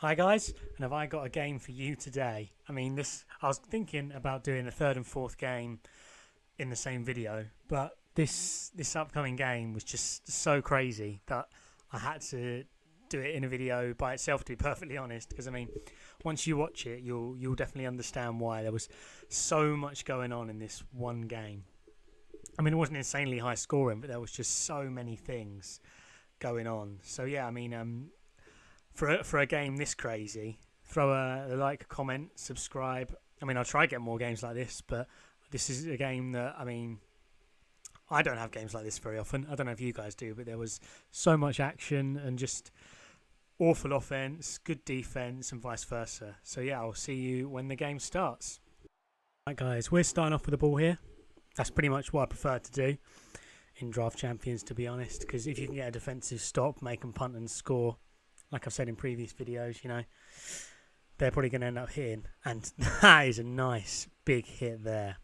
Hi guys, and have I got a game for you today? I was thinking about doing a third and fourth game in the same video, but this upcoming game was just so crazy that I had to do it in a video by itself. To be perfectly honest, because once you watch it, you'll definitely understand why there was so much going on in this one game. It wasn't insanely high scoring, but there was just so many things going on. So yeah, for a game this crazy, throw a like, comment, subscribe. I'll try to get more games like this, but this is a game that I don't have games like this very often. I don't know if you guys do, but there was so much action and just awful offense, good defense, and vice versa. So yeah, I'll see you when the game starts. Right, guys, we're starting off with the ball here. That's pretty much what I prefer to do in Draft Champions, to be honest, because if you can get a defensive stop, make them punt and score, like I've said in previous videos, they're probably going to end up hitting. And that is a nice big hit there.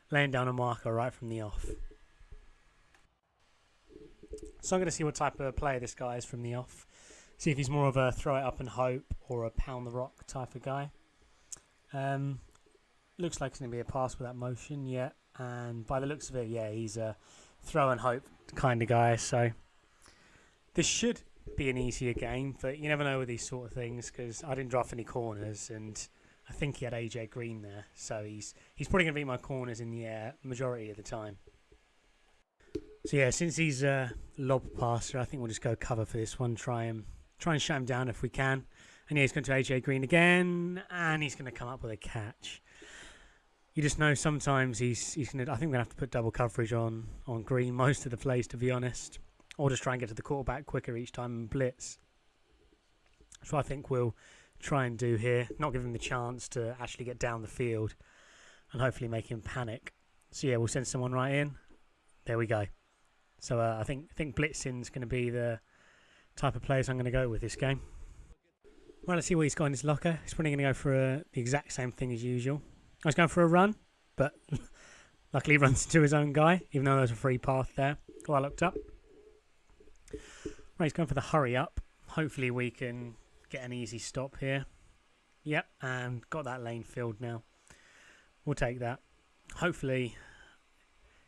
Laying down a marker right from the off. So I'm going to see what type of player this guy is from the off. See if he's more of a throw it up and hope or a pound the rock type of guy. Looks like it's going to be a pass with that motion, yeah. And by the looks of it, yeah, he's a throw and hope kind of guy. So this should be an easier game, but you never know with these sort of things, because I didn't draft any corners, and I think he had AJ Green there, so he's probably going to be my corners in the air majority of the time. So yeah, since he's a lob passer, I think we'll just go cover for this one. Try and shut him down if we can. And yeah, he's going to AJ Green again, and he's going to come up with a catch. You just know sometimes he's going to. I think we're going to have to put double coverage on Green most of the plays, to be honest, or just try and get to the quarterback quicker each time and blitz. So I think we'll try and do here, not give him the chance to actually get down the field, and hopefully make him panic. So yeah, we'll send someone right in. There we go. So I think blitzing's going to be the type of players I'm going to go with this game. Well, let's see what he's got in his locker. He's probably going to go for the exact same thing as usual. I was going for a run, but luckily he runs into his own guy, even though there's a free path there. I looked up. Right, he's going for the hurry up. Hopefully we can get an easy stop here. Yep, and got that lane filled now. We'll take that. Hopefully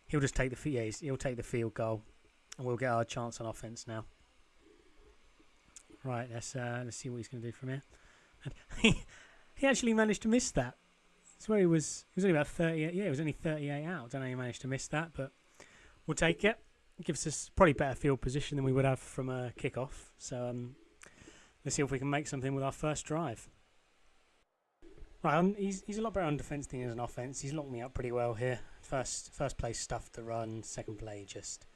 he'll just take he'll take the field goal, and we'll get our chance on offense now. Right, let's see what he's going to do from here. And he actually managed to miss that. That's where he was only about 38. Yeah, it was only 38 out. I don't know how he managed to miss that, but we'll take it. It gives us probably better field position than we would have from a kickoff. So let's see if we can make something with our first drive. Right, he's a lot better on defence than he is on offence. He's locked me up pretty well here. First play stuffed the run. Second play just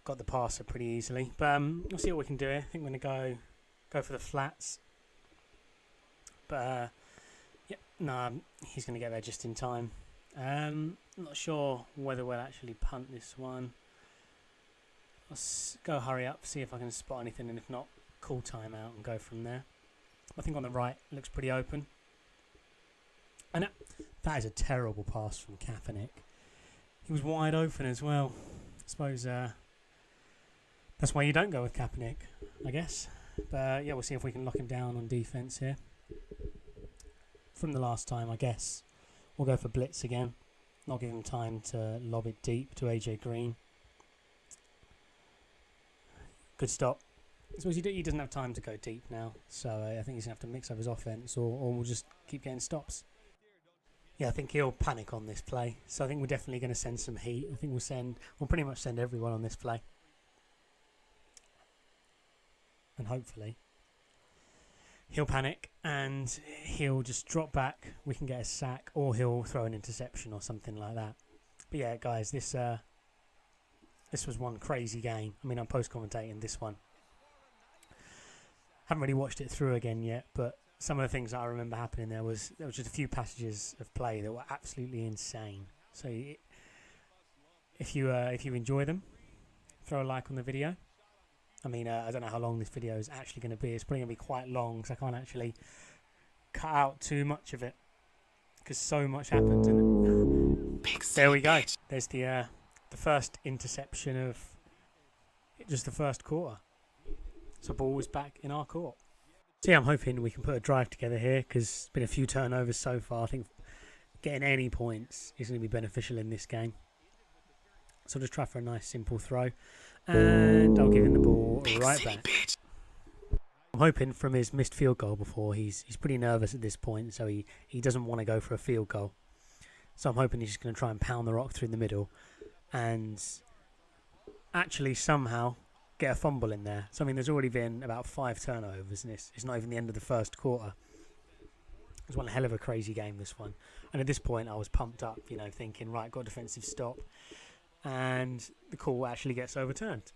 got the passer pretty easily. But we'll see what we can do here. I think we're going to go for the flats. But yeah, no, he's going to get there just in time. Not sure whether we'll actually punt this one. Let's go hurry up, see if I can spot anything, and if not, call timeout and go from there. I think on the right it looks pretty open. And that is a terrible pass from Kaepernick. He was wide open as well. I suppose that's why you don't go with Kaepernick, I guess. But yeah, we'll see if we can lock him down on defence here. From the last time, I guess. We'll go for blitz again. Not give him time to lob it deep to AJ Green. Good stop. So he doesn't have time to go deep now. So I think he's going to have to mix up his offense, or we'll just keep getting stops. Yeah, I think he'll panic on this play. So I think we're definitely going to send some heat. I think we'll pretty much send everyone on this play. And hopefully he'll panic and he'll just drop back. We can get a sack, or he'll throw an interception or something like that. But yeah, guys, this was one crazy game. I'm post-commentating this one. Haven't really watched it through again yet, but some of the things that I remember happening there was just a few passages of play that were absolutely insane. So if you enjoy them, throw a like on the video. I don't know how long this video is actually going to be. It's probably going to be quite long, because I can't actually cut out too much of it, because so much happened. And there we go. There's the first interception of just the first quarter. So ball was back in our court. So yeah, I'm hoping we can put a drive together here because it's been a few turnovers so far. I think getting any points is going to be beneficial in this game. So I'll just try for a nice simple throw. And I'll give him the ball right back. I'm hoping from his missed field goal before, he's pretty nervous at this point, so he doesn't want to go for a field goal. So I'm hoping he's just going to try and pound the rock through the middle and actually somehow get a fumble in there. So I mean, there's already been about 5 turnovers, and it's not even the end of the first quarter. It was one hell of a crazy game, this one. And at this point, I was pumped up, thinking, right, got a defensive stop. And the call actually gets overturned.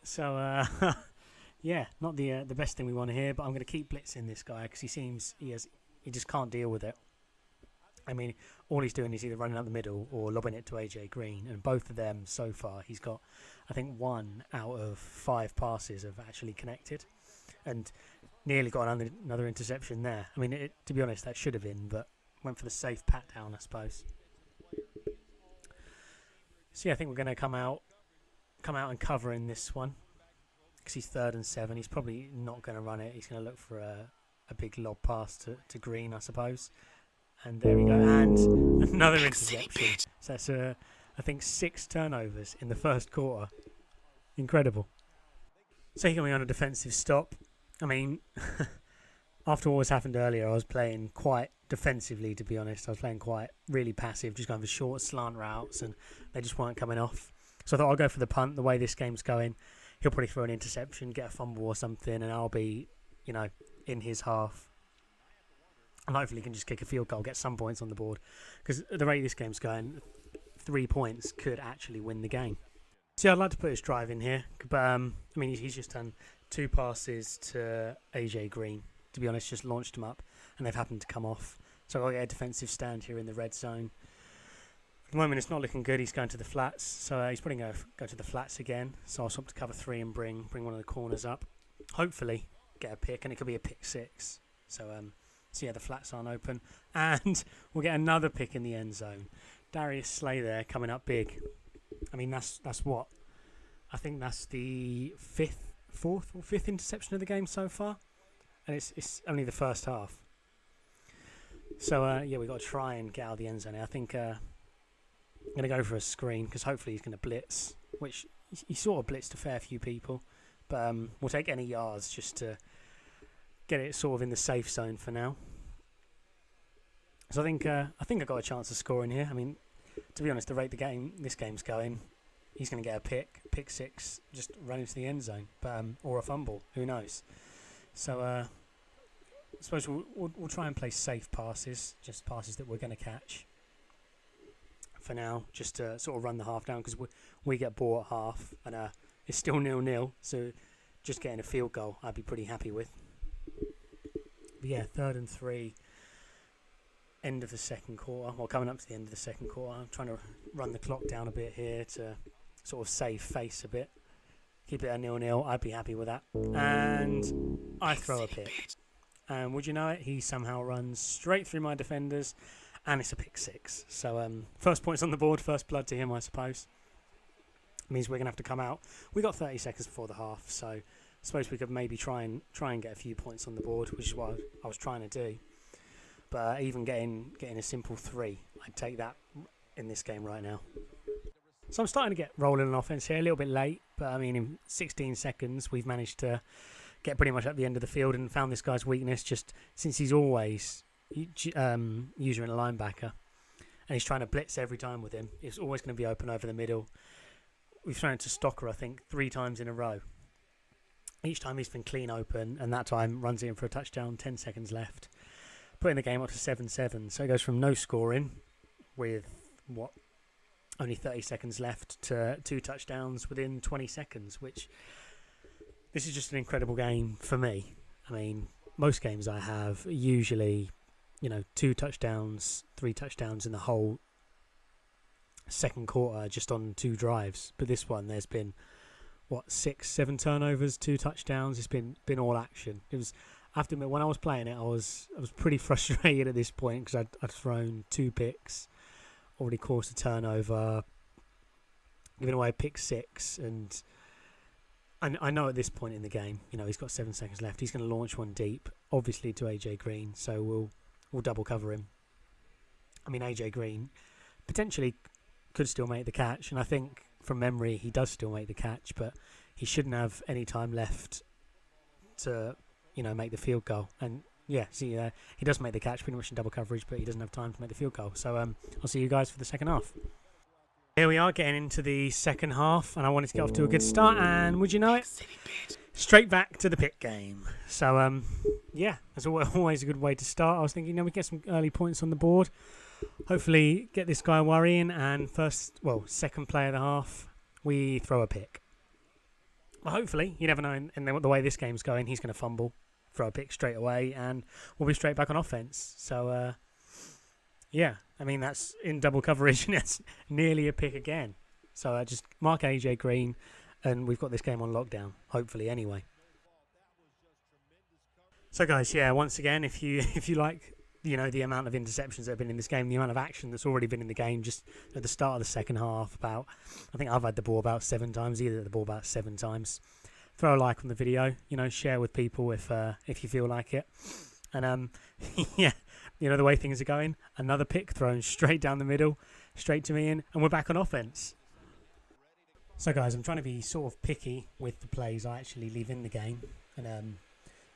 So, yeah, not the best thing we want to hear, but I'm going to keep blitzing this guy because he just can't deal with it. I mean, all he's doing is either running up the middle or lobbing it to AJ Green, and both of them so far, he's got, I think, 1 out of 5 passes have actually connected, and nearly got another interception there. I mean, to be honest, that should have been, but went for the safe pat down, I suppose. So yeah, I think we're going to come out and cover in this one because he's 3rd and 7. He's probably not going to run it. He's going to look for a big lob pass to Green, I suppose. And there we go, and another interception. So that's I think 6 turnovers in the first quarter. Incredible. So here we on a defensive stop. I mean, after what was happened earlier, I was playing quite defensively, to be honest. I was playing quite really passive, just going for short slant routes, and they just weren't coming off. So I thought I'll go for the punt. The way this game's going, he'll probably throw an interception, get a fumble or something, and I'll be, in his half. And hopefully he can just kick a field goal, get some points on the board. Because the rate this game's going, 3 points could actually win the game. So I'd like to put his drive in here. But, I mean, he's just done 2 passes to AJ Green. To be honest, just launched him up. And they've happened to come off. So I'll get a defensive stand here in the red zone. At the moment, it's not looking good. He's going to the flats. So he's probably going to go to the flats again. So I'll swap to cover 3 and bring one of the corners up. Hopefully get a pick. And it could be a pick 6. So yeah, the flats aren't open. And we'll get another pick in the end zone. Darius Slay there coming up big. I mean, that's what? I think that's the 4th interception of the game so far. And it's only the first half. So, yeah, we've got to try and get out of the end zone. I think I'm going to go for a screen because hopefully he's going to blitz, which he sort of blitzed a fair few people. But we'll take any yards just to get it sort of in the safe zone for now. So I think I got a chance of scoring here. I mean, to be honest, the rate this game's going, he's going to get a pick 6, just run into the end zone, but or a fumble. Who knows? So I suppose we'll try and play safe passes, just passes that we're going to catch for now, just to sort of run the half down because we get ball at half and it's still 0-0. So just getting a field goal, I'd be pretty happy with. But yeah, 3rd and 3. End of the second quarter. Well, coming up to the end of the second quarter. I'm trying to run the clock down a bit here to sort of save face a bit. Keep it at 0-0. I'd be happy with that. And I throw a pick. And would you know it? He somehow runs straight through my defenders. And it's a pick 6. So first points on the board. First blood to him, I suppose. Means we're going to have to come out. We got 30 seconds before the half. So I suppose we could maybe try and get a few points on the board, which is what I was trying to do. But even getting a simple 3, I'd take that in this game right now. So I'm starting to get rolling on offence here, a little bit late. But I mean, in 16 seconds, we've managed to get pretty much at the end of the field and found this guy's weakness just since he's always using a linebacker. And he's trying to blitz every time with him. It's always going to be open over the middle. We've thrown it to Stocker, I think, 3 times in a row. Each time he's been clean open, and that time runs it in for a touchdown, 10 seconds left. Putting the game up to 7-7. So it goes from no scoring with, only 30 seconds left to 2 touchdowns within 20 seconds, which this is just an incredible game for me. I mean, most games I have usually, 2 touchdowns, 3 touchdowns in the whole second quarter just on 2 drives. But this one, there's been, 6, 7 turnovers, 2 touchdowns. It's been all action. I have to admit, when I was playing it, I was pretty frustrated at this point because I'd thrown 2 picks, already caused a turnover, given away a pick 6, and I know at this point in the game, he's got 7 seconds left. He's going to launch one deep, obviously to AJ Green, so we'll double cover him. I mean, AJ Green potentially could still make the catch, and I think from memory he does still make the catch, but he shouldn't have any time left to, make the field goal. And yeah, see, he does make the catch pretty much in double coverage, but he doesn't have time to make the field goal. So I'll see you guys for the second half. Here we are getting into the second half, and I wanted to get off to a good start, and would you know it, straight back to the pit game. So yeah, that's always a good way to start. I was thinking, we get some early points on the board, hopefully get this guy worrying, and second play of the half, we throw a pick. Well, hopefully, you never know, and then the way this game's going, he's going to fumble, throw a pick straight away, and we'll be straight back on offense. So yeah, I mean, that's in double coverage, and it's nearly a pick again. So just mark AJ Green, and we've got this game on lockdown, hopefully, anyway. So guys, yeah, once again, if you like, the amount of interceptions that have been in this game, the amount of action that's already been in the game just at the start of the second half, I think I've had the ball about 7 times, either the ball about 7 times. Throw a like on the video, share with people if you feel like it. And yeah, the way things are going, another pick thrown straight down the middle, straight to me, and we're back on offense. So guys, I'm trying to be sort of picky with the plays I actually leave in the game, and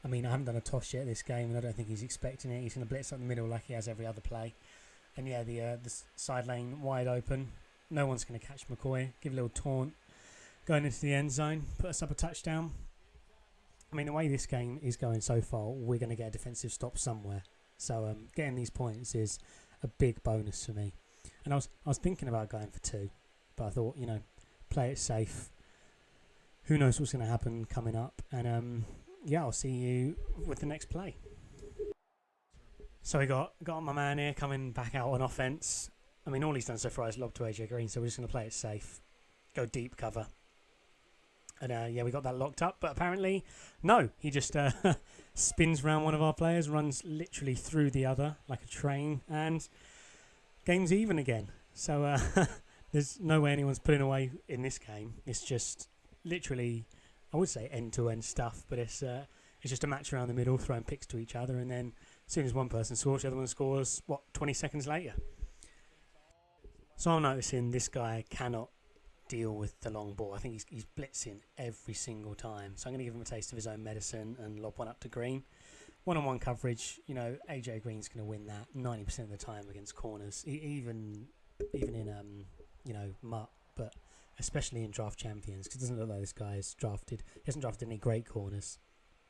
I mean, I haven't done a toss yet this game, and I don't think he's expecting it. He's going to blitz up the middle like he has every other play. And yeah, the side lane wide open. No one's going to catch McCoy. Give a little taunt. Going into the end zone. Put us up a touchdown. I mean, the way this game is going so far, we're going to get a defensive stop somewhere. So getting these points is a big bonus for me. And I was thinking about going for 2. But I thought, play it safe. Who knows what's going to happen coming up. And yeah, I'll see you with the next play. So we got my man here coming back out on offense. I mean, all he's done so far is lob to AJ Green, so we're just going to play it safe. Go deep cover. And yeah, we got that locked up, but apparently, no. He just spins around one of our players, runs literally through the other like a train, and game's even again. So there's no way anyone's putting away in this game. It's just literally, I would say end-to-end stuff, but it's just a match around the middle, throwing picks to each other, and then as soon as one person scores, the other one scores, 20 seconds later. So I'm noticing this guy cannot deal with the long ball. I think he's blitzing every single time. So I'm going to give him a taste of his own medicine and lob one up to Green. One-on-one coverage, AJ Green's going to win that 90% of the time against corners, even in, MUT, but especially in draft champions, because it doesn't look like this guy is drafted. He hasn't drafted any great corners,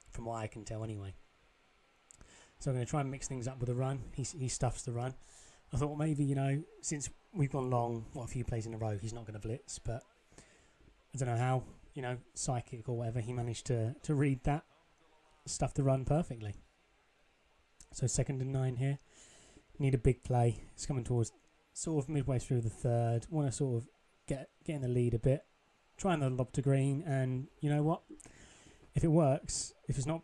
from what I can tell anyway. So I'm going to try and mix things up with a run. He stuffs the run. I thought maybe, since we've gone long, a few plays in a row, he's not going to blitz, but I don't know how, psychic or whatever, he managed to read that, stuff the run perfectly. So 2nd and 9 here. Need a big play. It's coming towards sort of midway through the third. Want to sort of get in the lead a bit. Trying the lob to Green, and you know what? If it works, if it's not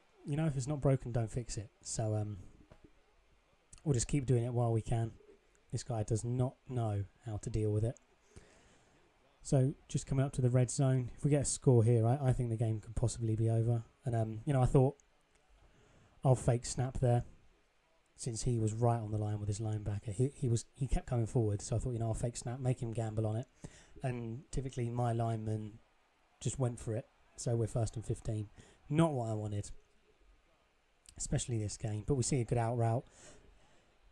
broken, don't fix it. So we'll just keep doing it while we can. This guy does not know how to deal with it. So just coming up to the red zone. If we get a score here, I think the game could possibly be over. And I thought I'll fake snap there, since he was right on the line with his linebacker. He kept coming forward, so I thought, I'll fake snap, make him gamble on it. And typically my lineman just went for it. So we're 1st and 15. Not what I wanted, especially this game. But we see a good out route.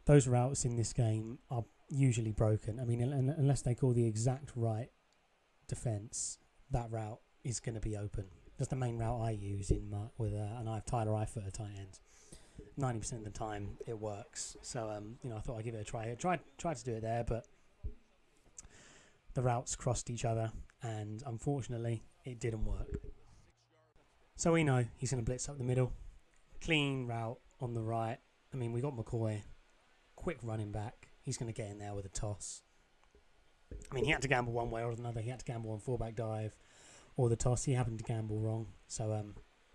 Those routes in this game are usually broken. I mean, unless they call the exact right defence, that route is going to be open. That's the main route I use with and I have Tyler Eifert at tight end. 90% of the time it works. So I thought I'd give it a try. I tried to do it there, but the routes crossed each other, and unfortunately it didn't work. So we know he's going to blitz up the middle. Clean route on the right. I mean, we got McCoy, quick running back. He's going to get in there with a toss. I mean, he had to gamble one way or another. He had to gamble on fullback dive or the toss. He happened to gamble wrong. So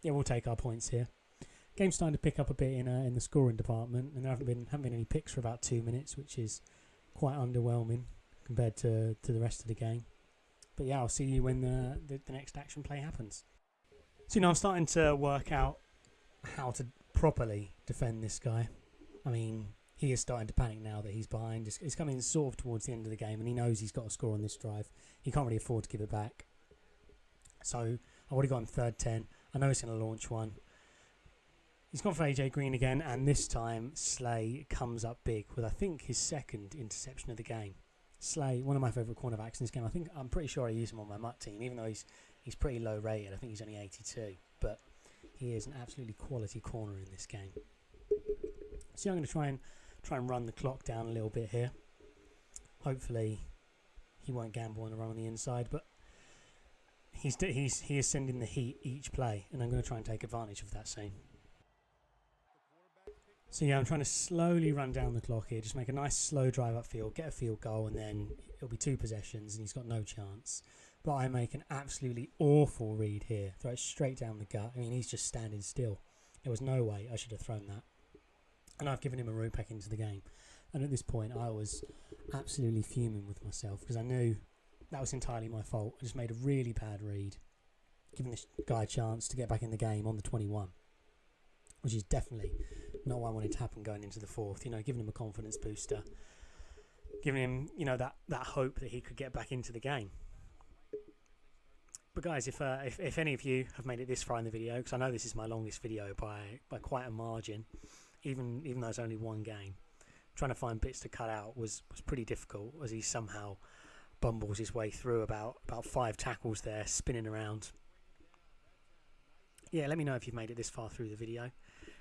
yeah, we'll take our points here. Game's starting to pick up a bit in the scoring department, and there haven't been any picks for about 2 minutes, which is quite underwhelming compared to the rest of the game. But yeah, I'll see you when the next action play happens. So I'm starting to work out how to properly defend this guy. I mean, he is starting to panic now that he's behind. It's coming sort of towards the end of the game, and he knows he's got to score on this drive. He can't really afford to give it back. So I've already got him 3rd 10. I know he's going to launch one. He's gone for AJ Green again, and this time Slay comes up big with, I think, his 2nd interception of the game. Slay, one of my favourite cornerbacks in this game. I'm pretty sure I use him on my MUT team, even though he's pretty low rated. I think he's only 82, but he is an absolutely quality corner in this game. So I'm going to try and run the clock down a little bit here. Hopefully he won't gamble on the run on the inside, but he is sending the heat each play, and I'm going to try and take advantage of that soon. So yeah, I'm trying to slowly run down the clock here, just make a nice slow drive upfield, get a field goal, and then it'll be 2 possessions and he's got no chance. But I make an absolutely awful read here, throw it straight down the gut. I mean, he's just standing still. There was no way I should have thrown that. And I've given him a route back into the game. And at this point, I was absolutely fuming with myself because I knew that was entirely my fault. I just made a really bad read, giving this guy a chance to get back in the game on the 21, which is definitely not what I wanted to happen going into the 4th. You know, giving him a confidence booster, giving him, you know, that hope that he could get back into the game. But guys, if any of you have made it this far in the video, because I know this is my longest video by quite a margin, even though it's only one game, trying to find bits to cut out was pretty difficult, as he somehow bumbles his way through about 5 tackles there, spinning around. Yeah, let me know if you've made it this far through the video.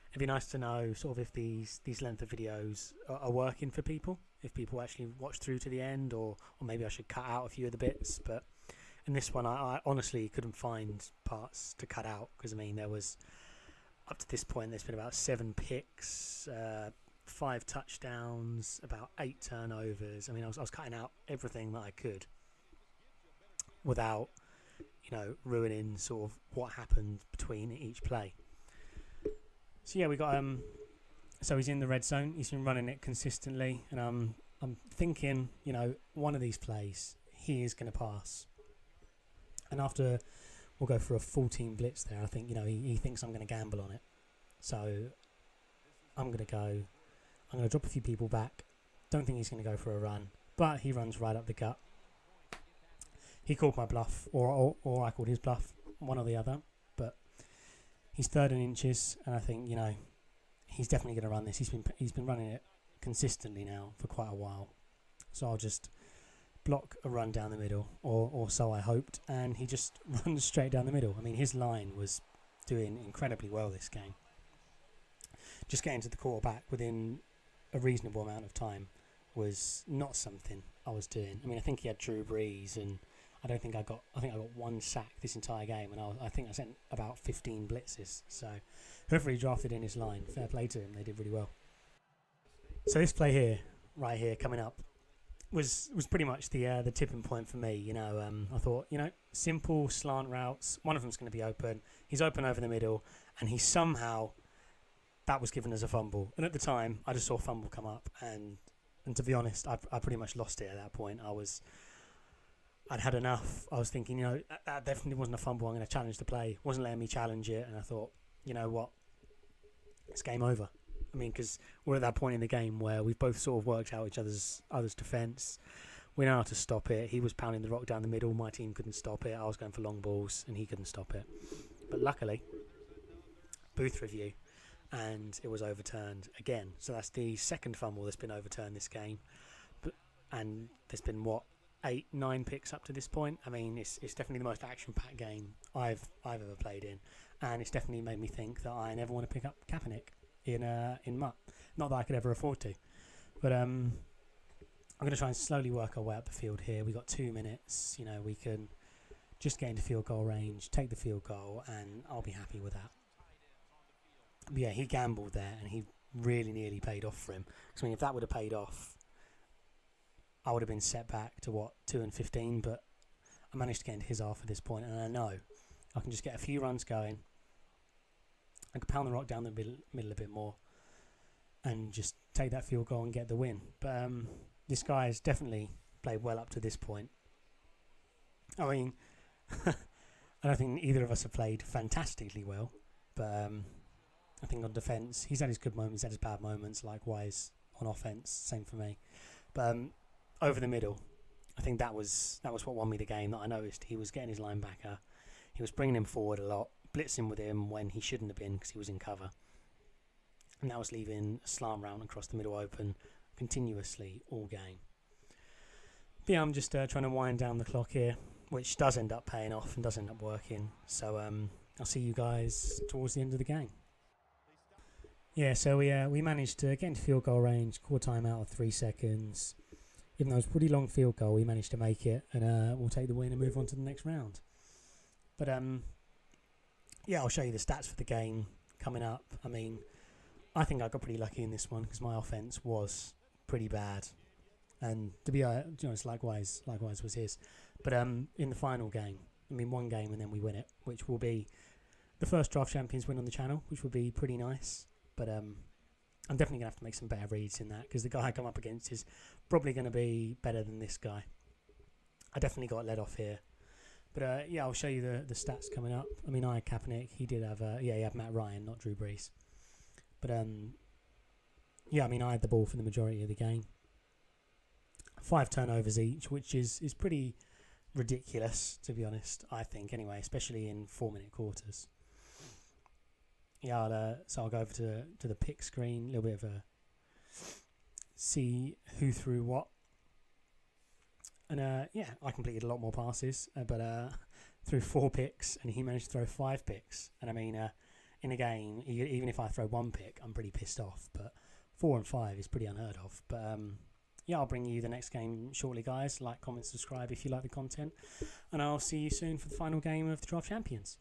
It'd be nice to know sort of if these length of videos are working for people, if people actually watch through to the end, or maybe I should cut out a few of the bits. But in this one, I honestly couldn't find parts to cut out, because I mean, there was, up to this point, there's been about 7 picks, 5 touchdowns, about 8 turnovers. I mean, I was cutting out everything that I could without, you know, ruining sort of what happened between each play. So yeah, we got so he's in the red zone. He's been running it consistently, and I'm thinking, you know, one of these plays he is going to pass. And after we'll go for a 14 blitz there, I think, you know, he thinks I'm going to gamble on it. So I'm going to drop a few people back. Don't think he's going to go for a run, but he runs right up the gut. He called my bluff, or I called his bluff, one or the other. But he's 3rd in inches, and I think, you know, he's definitely going to run this. He's been running it consistently now for quite a while. So I'll just block a run down the middle, or so I hoped, and he just runs straight down the middle. I mean, his line was doing incredibly well this game. Just getting to the quarterback within a reasonable amount of time was not something I was doing. I mean, I think he had Drew Brees, and I think I got 1 sack this entire game, and I think I sent about 15 blitzes. So whoever he drafted in his line, fair play to him. They did really well. So this play here, right here, coming up, was pretty much the tipping point for me. You know, I thought, you know, simple slant routes. One of them's going to be open. He's open over the middle, and he somehow, that was given as a fumble. And at the time, I just saw fumble come up, and to be honest, I pretty much lost it at that point. I'd had enough. I was thinking, you know, that definitely wasn't a fumble. I'm going to challenge the play. Wasn't letting me challenge it, and I thought, you know what, it's game over. I mean, because we're at that point in the game where we've both sort of worked out each other's defence. We know how to stop it. He was pounding the rock down the middle. My team couldn't stop it. I was going for long balls, and he couldn't stop it. But luckily, booth review, and it was overturned again. So that's the 2nd fumble that's been overturned this game. And there's been, 8-9 picks up to this point. I mean, it's definitely the most action-packed game I've ever played in, and it's definitely made me think that I never want to pick up Kaepernick in MUT. Not that I could ever afford to, but I'm going to try and slowly work our way up the field here. We got 2 minutes. You know, we can just get into field goal range, take the field goal, and I'll be happy with that. But yeah, he gambled there, and he really nearly paid off for him. Because I mean, if that would have paid off, I would have been set back to 2 and 15. But I managed to get into his half at this point, and I know I can just get a few runs going. I could pound the rock down the middle a bit more, and just take that field goal and get the win. But this guy has definitely played well up to this point. I mean, I don't think either of us have played fantastically well, but I think on defence, he's had his good moments, he's had his bad moments. Likewise on offence, same for me. But over the middle, I think that was what won me the game. That I noticed he was getting his linebacker, he was bringing him forward a lot, blitzing with him when he shouldn't have been because he was in cover, and that was leaving a slant route across the middle open continuously all game. But yeah, I'm just trying to wind down the clock here, which does end up paying off and does end up working. So I'll see you guys towards the end of the game. Yeah, so we managed to get into field goal range, quarter time out of 3 seconds. Even though it was a pretty long field goal, we managed to make it, and we'll take the win and move on to the next round. But yeah, I'll show you the stats for the game coming up. I mean, I think I got pretty lucky in this one because my offense was pretty bad, and to be honest, likewise was his. But in the final game, I mean, one game and then we win it, which will be the first Draft Champions win on the channel, which will be pretty nice. But I'm definitely going to have to make some better reads in that because the guy I come up against is probably going to be better than this guy. I definitely got let off here. But yeah, I'll show you the stats coming up. I mean, I had Kaepernick. He did have he had Matt Ryan, not Drew Brees. But yeah, I mean, I had the ball for the majority of the game. 5 turnovers each, which is pretty ridiculous, to be honest, I think, anyway, especially in 4-minute quarters. Yeah, so I'll go over to the pick screen, a little bit of a see who threw what. And yeah, I completed a lot more passes, but threw 4 picks, and he managed to throw 5 picks. And I mean, in a game, even if I throw 1 pick, I'm pretty pissed off. But 4 and 5 is pretty unheard of. But yeah, I'll bring you the next game shortly, guys. Like, comment, subscribe if you like the content. And I'll see you soon for the final game of the Draft Champions.